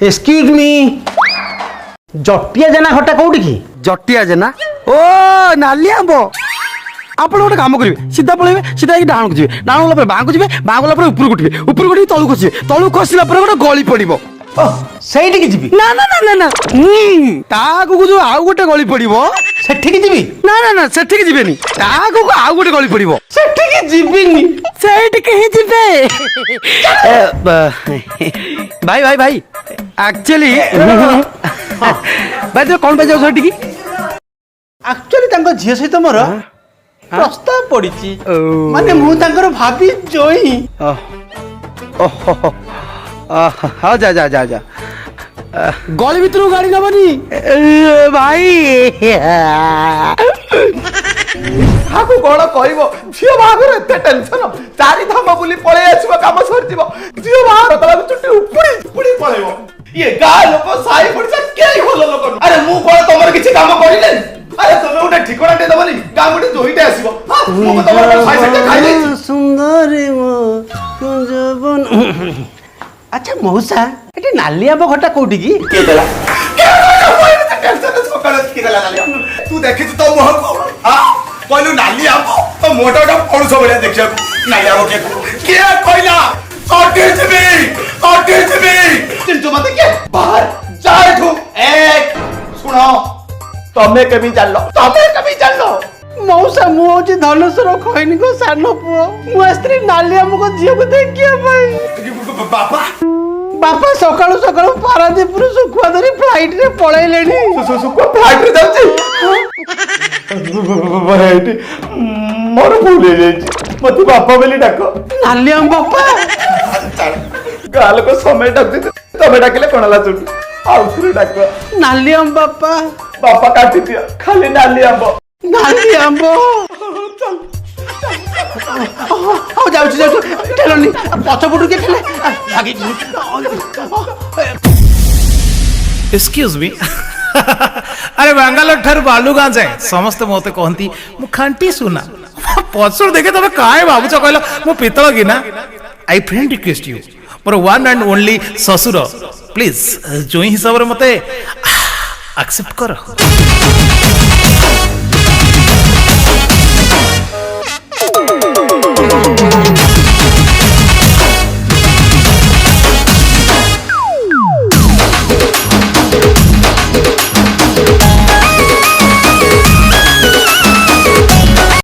excuse me Jatiya जेना घटा कोउठी की जटिया जेना ओ नाली आंब ଆପଣ ଗୋଟେ କାମ କରିବେ ସିଧା ପଳେଇବେ ସିଧା ହେଇକି ଡାହାଣକୁ ଯିବେ ଡାହାଣ ଗଲା ପରେ ବାଁକୁ ଯିବେ ବାଁ ଗଲା ପରେ ଉପରକୁ ଉଠିବେ ଉପରକୁ ଉଠିକି ତଳକୁ ଖସିବେ ତଳକୁ ଖସିଲା ପରେ ଗୋଟେ ଗଳି ପଡ଼ିବ ସେଇଠିକି ଯିବି ନା ନା ନା ନା ନା ତା ଆଗକୁ ଯୋଉ ଆଉ ଗୋଟେ ଗଳି ପଡ଼ିବ ସେଠିକି ଯିବି ନା ନା ନା ସେଠିକି ଯିବେନି ତା ଆଗକୁ ଆଉ ଗୋଟେ ଗଳି ପଡ଼ିବ ସେଠିକି ଯିବିନି ସେଇଠିକି ହିଁ ଯିବେ ଭାଇ ଭାଇ ଭାଇ ଆକ୍ଚୁଆଲି ଭାଇ ତମେ କ'ଣ ପାଇଁ ଯାଉଛ ସେଠିକି एक्चुअली तांको झियो सहित मोर प्रस्ताव पड़िछि माने मु तांकर भाभी जोई हाँ जा जा जा जा गली भितर गाड़ी नबनी भाई हाकु कोण कहबो झियो बाहागर एते टेंशन चारि धाम बुली पळे आसीबो काम सरजिबो झियो बाहागर कला चुट्टी उपुड़ी उपुड़ी पळेबो ये गा लोक साई पड़सा के होलो लोक अरे मु कोण तमर किछि काम करिले अरे तुम गोटे ठिकଣା टे दबनी गाँ गोटे जोईटे आसीबो हां मु तमर साई साई खाइ दे सुंदरी मो कुंजबन अच्छा मौसा एटी नालिया घटा कोउठी की के देला टेंशन सकाळ की देला नालिया तू देखि तो मोह को हां कहलु नाली आबो तो मोटाटा पड़ुछ बलिया देखिया नाली आबो के कहला अटिजबी चिंटू मत के बाहर जाए तू एक सुनो तमे कभी जानलो मौसा मु होची धनेश्वर खैनी को सानो पुओ मु स्त्री नालिया मुको झियो को देखिया भाई बाबा बापा सकाळू सकाळू पारादीपुर सुखुआ धरी फ्लाइट रे पळैलेनी सुखुआ फ्लाइट रे जाउची फ्लाइट मोर भूल हे जाई मते बापा बेली डाको नालिया बापा गाल को समय डाक दे तमे डाकले कोनला चुट आउथरे डाको नालिया बापा बापा काटी दिया खाली नाली आंबो चल हो जाउची ठेलनी पछपटु के ठेले भागी एक्सक्यूज मी अरे बांगालोर ठार बालुगाँ जाए समस्त मते कहती मु खांटी सुना पछुर देखे तबे काय भाबुछ कहलो मु पितल गिना आई friend request you more one and only ससुर प्लीज जोई हिसाब रे मते एक्सेप्ट करो